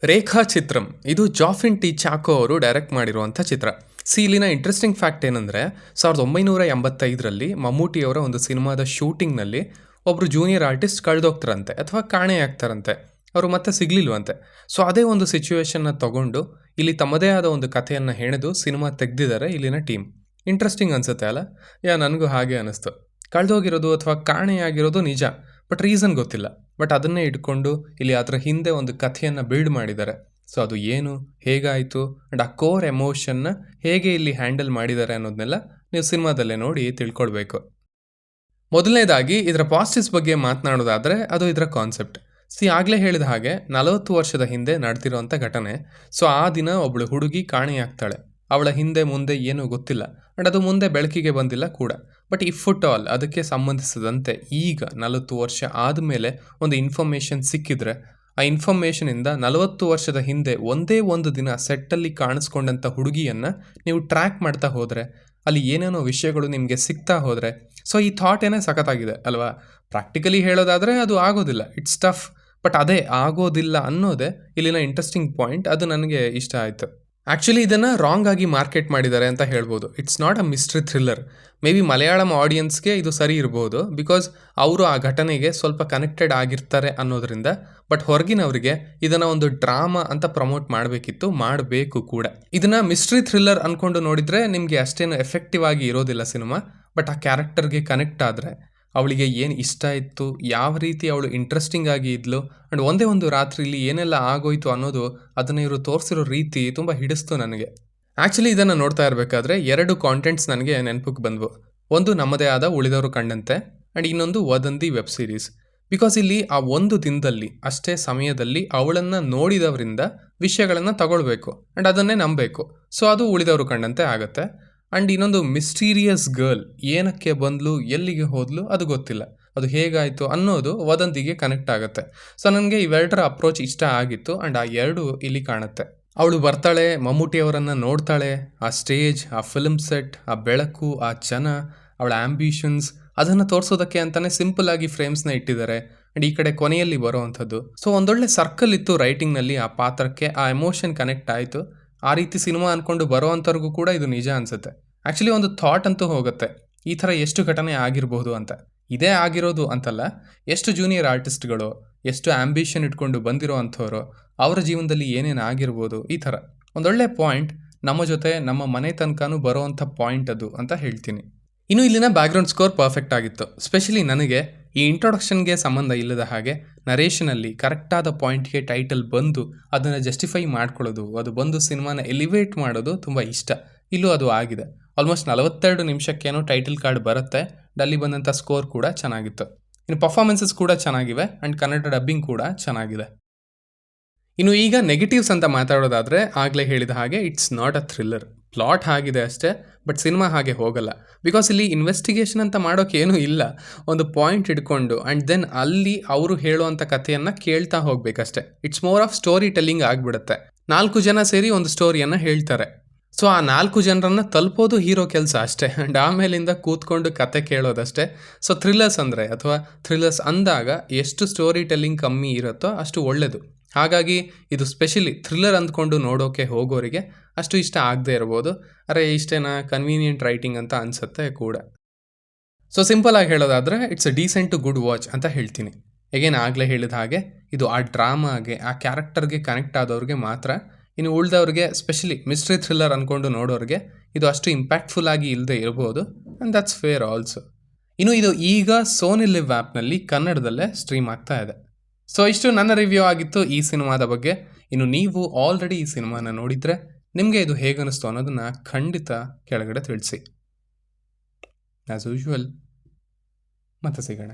ರೇಖಾಚಿತ್ರಂ ಇದು ಜಾಫಿನ್ ಟಿ ಚಾಕೋ ಅವರು ಡೈರೆಕ್ಟ್ ಮಾಡಿರುವಂಥ ಚಿತ್ರ. ಇಲ್ಲಿನ ಇಂಟ್ರೆಸ್ಟಿಂಗ್ ಫ್ಯಾಕ್ಟ್ ಏನಂದರೆ 1985ರಲ್ಲಿ ಮಮ್ಮೂಟಿಯವರ ಒಂದು ಸಿನಿಮಾದ ಶೂಟಿಂಗ್ನಲ್ಲಿ ಒಬ್ಬರು ಜೂನಿಯರ್ ಆರ್ಟಿಸ್ಟ್ ಕಳೆದೋಗ್ತಾರಂತೆ ಅಥವಾ ಕಾಣೆಯಾಗ್ತಾರಂತೆ. ಅವರು ಮತ್ತೆ ಸಿಗಲಿಲ್ವಂತೆ. ಸೊ ಅದೇ ಒಂದು ಸಿಚುವೇಶನ್ನ ತಗೊಂಡು ಇಲ್ಲಿ ತಮ್ಮದೇ ಆದ ಒಂದು ಕಥೆಯನ್ನು ಹೆಣೆದು ಸಿನಿಮಾ ತೆಗೆದಿದ್ದಾರೆ ಇಲ್ಲಿನ ಟೀಮ್. ಇಂಟ್ರೆಸ್ಟಿಂಗ್ ಅನಿಸುತ್ತೆ ಅಲ್ಲ? ನನಗೂ ಹಾಗೆ ಅನ್ನಿಸ್ತು. ಕಳೆದೋಗಿರೋದು ಅಥವಾ ಕಾಣೆಯಾಗಿರೋದು ನಿಜ, ಬಟ್ ರೀಸನ್ ಗೊತ್ತಿಲ್ಲ. ಬಟ್ ಅದನ್ನೇ ಇಟ್ಕೊಂಡು ಇಲ್ಲಿ ಅದರ ಹಿಂದೆ ಒಂದು ಕಥೆಯನ್ನು ಬಿಲ್ಡ್ ಮಾಡಿದ್ದಾರೆ. ಸೊ ಅದು ಏನು, ಹೇಗಾಯಿತು ಆ್ಯಂಡ್ ಆ ಕೋರ್ ಎಮೋಷನ್ನ ಹೇಗೆ ಇಲ್ಲಿ ಹ್ಯಾಂಡಲ್ ಮಾಡಿದ್ದಾರೆ ಅನ್ನೋದನ್ನೆಲ್ಲ ನೀವು ಸಿನಿಮಾದಲ್ಲೇ ನೋಡಿ ತಿಳ್ಕೊಳ್ಬೇಕು. ಮೊದಲನೇದಾಗಿ ಇದರ ಪಾಸಿಟಿವ್ಸ್ ಬಗ್ಗೆ ಮಾತನಾಡೋದಾದರೆ ಅದು ಇದರ ಕಾನ್ಸೆಪ್ಟ್. ಆಗಲೇ ಹೇಳಿದ ಹಾಗೆ 40 ವರ್ಷದ ಹಿಂದೆ ನಡೆದಿರೋಂಥ ಘಟನೆ. ಸೊ ಆ ದಿನ ಒಬ್ಬಳು ಹುಡುಗಿ ಕಾಣೆಯಾಗ್ತಾಳೆ. ಅವಳ ಹಿಂದೆ ಮುಂದೆ ಏನೂ ಗೊತ್ತಿಲ್ಲ ಆ್ಯಂಡ್ ಅದು ಮುಂದೆ ಬೆಳಕಿಗೆ ಬಂದಿಲ್ಲ ಕೂಡ. ಬಟ್ ಇಫ್ ಅಟ್ ಆಲ್ ಅದಕ್ಕೆ ಸಂಬಂಧಿಸಿದಂತೆ ಈಗ 40 ವರ್ಷ ಆದಮೇಲೆ ಒಂದು ಇನ್ಫಾರ್ಮೇಷನ್ ಸಿಕ್ಕಿದ್ರೆ ಆ ಇನ್ಫಾರ್ಮೇಷನಿಂದ 40 ವರ್ಷದ ಹಿಂದೆ ಒಂದೇ ಒಂದು ದಿನ ಸೆಟ್ಟಲ್ಲಿ ಕಾಣಿಸ್ಕೊಂಡಂಥ ಹುಡುಗಿಯನ್ನು ನೀವು ಟ್ರ್ಯಾಕ್ ಮಾಡ್ತಾ ಹೋದರೆ ಅಲ್ಲಿ ಏನೇನೋ ವಿಷಯಗಳು ನಿಮಗೆ ಸಿಗ್ತಾ ಹೋದರೆ ಸೊ ಈ ಥಾಟ್ ಏನೇ ಸಖತ್ತಾಗಿದೆ ಅಲ್ವಾ? ಪ್ರಾಕ್ಟಿಕಲಿ ಹೇಳೋದಾದರೆ ಅದು ಆಗೋದಿಲ್ಲ, ಇಟ್ಸ್ ಟಫ್. ಬಟ್ ಅದೇ ಆಗೋದಿಲ್ಲ ಅನ್ನೋದೇ ಇಲ್ಲಿನ ಇಂಟ್ರೆಸ್ಟಿಂಗ್ ಪಾಯಿಂಟ್. ಅದು ನನಗೆ ಇಷ್ಟ ಆಯಿತು. ಆ್ಯಕ್ಚುಲಿ ಇದನ್ನು ರಾಂಗ್ ಆಗಿ ಮಾರ್ಕೆಟ್ ಮಾಡಿದ್ದಾರೆ ಅಂತ ಹೇಳ್ಬೋದು. It's not a mystery thriller. May be Malayalam ಆಡಿಯನ್ಸ್ಗೆ ಇದು ಸರಿ ಇರ್ಬೋದು, ಬಿಕಾಸ್ ಅವರು ಆ ಘಟನೆಗೆ ಸ್ವಲ್ಪ ಕನೆಕ್ಟೆಡ್ ಆಗಿರ್ತಾರೆ ಅನ್ನೋದ್ರಿಂದ. ಬಟ್ ಹೊರಗಿನವರಿಗೆ ಇದನ್ನು ಒಂದು ಡ್ರಾಮಾ ಅಂತ ಪ್ರಮೋಟ್ ಮಾಡಬೇಕಿತ್ತು, ಮಾಡಬೇಕು ಕೂಡ. ಇದನ್ನು ಮಿಸ್ಟ್ರಿ ಥ್ರಿಲ್ಲರ್ ಅಂದ್ಕೊಂಡು ನೋಡಿದರೆ ನಿಮಗೆ ಅಷ್ಟೇನು ಎಫೆಕ್ಟಿವ್ ಆಗಿ ಇರೋದಿಲ್ಲ ಸಿನಿಮಾ. ಬಟ್ ಆ ಕ್ಯಾರೆಕ್ಟರ್ಗೆ ಕನೆಕ್ಟ್ ಆದರೆ ಅವಳಿಗೆ ಏನು ಇಷ್ಟ ಇತ್ತು, ಯಾವ ರೀತಿ ಅವಳು ಇಂಟ್ರೆಸ್ಟಿಂಗ್ ಆಗಿ ಇದ್ಲು ಆ್ಯಂಡ್ ಒಂದೇ ಒಂದು ರಾತ್ರಿಲಿ ಏನೆಲ್ಲ ಆಗೋಯ್ತು ಅನ್ನೋದು ಅದನ್ನು ಇವರು ತೋರಿಸಿರೋ ರೀತಿ ತುಂಬ ಹಿಡಿಸ್ತು ನನಗೆ. ಆ್ಯಕ್ಚುಲಿ ಇದನ್ನು ನೋಡ್ತಾ ಇರಬೇಕಾದ್ರೆ 2 ಕಾಂಟೆಂಟ್ಸ್ ನನಗೆ ನೆನಪಿಗೆ ಬಂದವು. ಒಂದು ನಮ್ಮದೇ ಆದ ಉಳಿದವರು ಕಂಡಂತೆ ಆ್ಯಂಡ್ ಇನ್ನೊಂದು ವದಂತಿ ವೆಬ್ ಸೀರೀಸ್. ಬಿಕಾಸ್ ಇಲ್ಲಿ ಆ ಒಂದು ದಿನದಲ್ಲಿ ಅಷ್ಟೇ ಸಮಯದಲ್ಲಿ ಅವಳನ್ನು ನೋಡಿದವರಿಂದ ವಿಷಯಗಳನ್ನು ತಗೊಳ್ಬೇಕು ಆ್ಯಂಡ್ ಅದನ್ನೇ ನಂಬಬೇಕು. ಸೊ ಅದು ಉಳಿದವರು ಕಂಡಂತೆ ಆಗುತ್ತೆ. ಆ್ಯಂಡ್ ಇನ್ನೊಂದು ಮಿಸ್ಟೀರಿಯಸ್ ಗರ್ಲ್ ಏನಕ್ಕೆ ಬಂದಳು, ಎಲ್ಲಿಗೆ ಹೋದ್ಲು ಅದು ಗೊತ್ತಿಲ್ಲ, ಅದು ಹೇಗಾಯಿತು ಅನ್ನೋದು ವದಂತಿಗೆ ಕನೆಕ್ಟ್ ಆಗುತ್ತೆ. ಸೊ ನನಗೆ ಇವೆರಡರ ಅಪ್ರೋಚ್ ಇಷ್ಟ ಆಗಿತ್ತು ಆ್ಯಂಡ್ ಆ 2 ಇಲ್ಲಿ ಕಾಣುತ್ತೆ. ಅವಳು ಬರ್ತಾಳೆ, ಮಮ್ಮೂಟಿಯವರನ್ನು ನೋಡ್ತಾಳೆ, ಆ ಸ್ಟೇಜ್, ಆ ಫಿಲ್ಮ್ ಸೆಟ್, ಆ ಬೆಳಕು, ಆ ಜನ, ಅವಳ ಆ್ಯಂಬಿಷನ್ಸ್, ಅದನ್ನು ತೋರಿಸೋದಕ್ಕೆ ಅಂತಲೇ ಸಿಂಪಲ್ ಆಗಿ ಫ್ರೇಮ್ಸ್ನ ಇಟ್ಟಿದ್ದಾರೆ. ಆ್ಯಂಡ್ ಈ ಕಡೆ ಕೊನೆಯಲ್ಲಿ ಬರೋವಂಥದ್ದು. ಸೊ ಒಂದೊಳ್ಳೆ ಸರ್ಕಲ್ ಇತ್ತು ರೈಟಿಂಗ್ನಲ್ಲಿ. ಆ ಪಾತ್ರಕ್ಕೆ ಆ ಎಮೋಷನ್ ಕನೆಕ್ಟ್ ಆಯಿತು. ಆ ರೀತಿ ಸಿನಿಮಾ ಅಂದ್ಕೊಂಡು ಬರೋವಂಥವ್ರಿಗೂ ಕೂಡ ಇದು ನಿಜ ಅನಿಸುತ್ತೆ. ಆ್ಯಕ್ಚುಲಿ ಒಂದು ಥಾಟ್ ಅಂತೂ ಹೋಗುತ್ತೆ, ಈ ಥರ ಎಷ್ಟು ಘಟನೆ ಆಗಿರಬಹುದು ಅಂತ. ಇದೇ ಆಗಿರೋದು ಅಂತಲ್ಲ, ಎಷ್ಟು ಜೂನಿಯರ್ ಆರ್ಟಿಸ್ಟ್ಗಳು, ಎಷ್ಟು ಆ್ಯಂಬಿಷನ್ ಇಟ್ಕೊಂಡು ಬಂದಿರೋ ಅಂಥವ್ರು, ಅವರ ಜೀವನದಲ್ಲಿ ಏನೇನು ಆಗಿರ್ಬೋದು. ಈ ಥರ ಒಂದೊಳ್ಳೆ ಪಾಯಿಂಟ್ ನಮ್ಮ ಜೊತೆ ನಮ್ಮ ಮನೆ ತನಕನೂ ಬರೋವಂಥ ಪಾಯಿಂಟ್ ಅದು ಅಂತ ಹೇಳ್ತೀನಿ. ಇನ್ನು ಇಲ್ಲಿನ ಬ್ಯಾಕ್ಗ್ರೌಂಡ್ ಸ್ಕೋರ್ ಪರ್ಫೆಕ್ಟ್ ಆಗಿತ್ತು. ಸ್ಪೆಷಲಿ ನನಗೆ ಈ ಇಂಟ್ರೊಡಕ್ಷನ್ಗೆ ಸಂಬಂಧ ಇಲ್ಲದ ಹಾಗೆ ನರೇಷನಲ್ಲಿ ಕರೆಕ್ಟಾದ ಪಾಯಿಂಟ್ಗೆ ಟೈಟಲ್ ಬಂದು ಅದನ್ನು ಜಸ್ಟಿಫೈ ಮಾಡ್ಕೊಳ್ಳೋದು, ಅದು ಬಂದು ಸಿನಿಮಾನ ಎಲಿವೇಟ್ ಮಾಡೋದು ತುಂಬ ಇಷ್ಟ. ಇಲ್ಲೂ ಅದು ಆಗಿದೆ. ಆಲ್ಮೋಸ್ಟ್ 42 ನಿಮಿಷಕ್ಕೇನೋ ಟೈಟಲ್ ಕಾರ್ಡ್ ಬರುತ್ತೆ. ಅಲ್ಲಿ ಬಂದಂಥ ಸ್ಕೋರ್ ಕೂಡ ಚೆನ್ನಾಗಿತ್ತು. ಇನ್ನು ಪರ್ಫಾರ್ಮೆನ್ಸಸ್ ಕೂಡ ಚೆನ್ನಾಗಿವೆ ಆ್ಯಂಡ್ ಕನ್ನಡ ಡಬ್ಬಿಂಗ್ ಕೂಡ ಚೆನ್ನಾಗಿದೆ. ಇನ್ನು ಈಗ ನೆಗೆಟಿವ್ಸ್ ಅಂತ ಮಾತಾಡೋದಾದರೆ ಆಗಲೇ ಹೇಳಿದ ಹಾಗೆ it's not a thriller. Plot ಆಗಿದೆ ಅಷ್ಟೇ, ಬಟ್ ಸಿನಿಮಾ ಹಾಗೆ ಹೋಗಲ್ಲ. ಬಿಕಾಸ್ ಇಲ್ಲಿ ಇನ್ವೆಸ್ಟಿಗೇಷನ್ ಅಂತ ಮಾಡೋಕೆ ಏನೂ ಇಲ್ಲ. ಒಂದು ಪಾಯಿಂಟ್ ಇಟ್ಕೊಂಡು ಆ್ಯಂಡ್ ದೆನ್ ಅಲ್ಲಿ ಅವರು ಹೇಳುವಂಥ ಕಥೆಯನ್ನು ಕೇಳ್ತಾ ಹೋಗಬೇಕಷ್ಟೆ. It's more of story telling ಆಗಿಬಿಡುತ್ತೆ. 4 ಜನ ಸೇರಿ ಒಂದು ಸ್ಟೋರಿಯನ್ನು ಹೇಳ್ತಾರೆ. ಸೊ ಆ 4 ಜನರನ್ನು ತಲುಪೋದು ಹೀರೋ ಕೆಲಸ ಅಷ್ಟೇ. ಆ್ಯಂಡ್ ಆಮೇಲಿಂದ ಕೂತ್ಕೊಂಡು ಕತೆ ಕೇಳೋದಷ್ಟೇ. ಸೊ ಥ್ರಿಲ್ಲರ್ಸ್ ಅಂದರೆ ಅಥವಾ ಥ್ರಿಲ್ಲರ್ಸ್ ಅಂದಾಗ ಎಷ್ಟು ಸ್ಟೋರಿ ಟೆಲ್ಲಿಂಗ್ ಕಮ್ಮಿ ಇರುತ್ತೋ ಅಷ್ಟು ಒಳ್ಳೆಯದು. ಹಾಗಾಗಿ ಇದು ಸ್ಪೆಷಲಿ ಥ್ರಿಲ್ಲರ್ ಅಂದ್ಕೊಂಡು ನೋಡೋಕೆ ಹೋಗೋರಿಗೆ ಅಷ್ಟು ಇಷ್ಟ ಆಗದೆ ಇರ್ಬೋದು. ಅರೆ ಇಷ್ಟೇನಾ, ಕನ್ವೀನಿಯೆಂಟ್ ರೈಟಿಂಗ್ ಅಂತ ಅನಿಸುತ್ತೆ ಕೂಡ. ಸೊ ಸಿಂಪಲ್ ಆಗಿ ಹೇಳೋದಾದರೆ it's a decent to good watch ಅಂತ ಹೇಳ್ತೀನಿ. ಹೇಗೇನು ಆಗಲೇ ಹೇಳಿದ ಹಾಗೆ ಇದು ಆ ಡ್ರಾಮಾಗೆ, ಆ ಕ್ಯಾರೆಕ್ಟರ್ಗೆ ಕನೆಕ್ಟ್ ಆದವ್ರಿಗೆ ಮಾತ್ರ. ಇನ್ನು ಉಳಿದವ್ರಿಗೆ, ಸ್ಪೆಷಲಿ ಮಿಸ್ಟ್ರಿ ಥ್ರಿಲ್ಲರ್ ಅಂದ್ಕೊಂಡು ನೋಡೋರಿಗೆ ಇದು ಅಷ್ಟು ಇಂಪ್ಯಾಕ್ಟ್ಫುಲ್ ಆಗಿ ಇಲ್ಲದೆ ಇರ್ಬೋದು. And that's fair also. ಇನ್ನು ಇದು ಈಗ ಸೋನಿ ಲಿವ್ ಆ್ಯಪ್ನಲ್ಲಿ ಕನ್ನಡದಲ್ಲೇ ಸ್ಟ್ರೀಮ್ ಆಗ್ತಾ ಇದೆ. ಸೊ ಇಷ್ಟು ನನ್ನ ರಿವ್ಯೂ ಆಗಿತ್ತು ಈ ಸಿನಿಮಾದ ಬಗ್ಗೆ. ಇನ್ನು ನೀವು ಆಲ್ರೆಡಿ ಈ ಸಿನಿಮಾನ ನೋಡಿದರೆ ನಿಮಗೆ ಇದು ಹೇಗನ್ನಿಸ್ತು ಅನ್ನೋದನ್ನು ಖಂಡಿತ ಕೆಳಗಡೆ ತಿಳಿಸಿ. ಆ್ಯಸ್ ಯೂಶ್ವಲ್ ಮತ್ತೆ ಸಿಗೋಣ.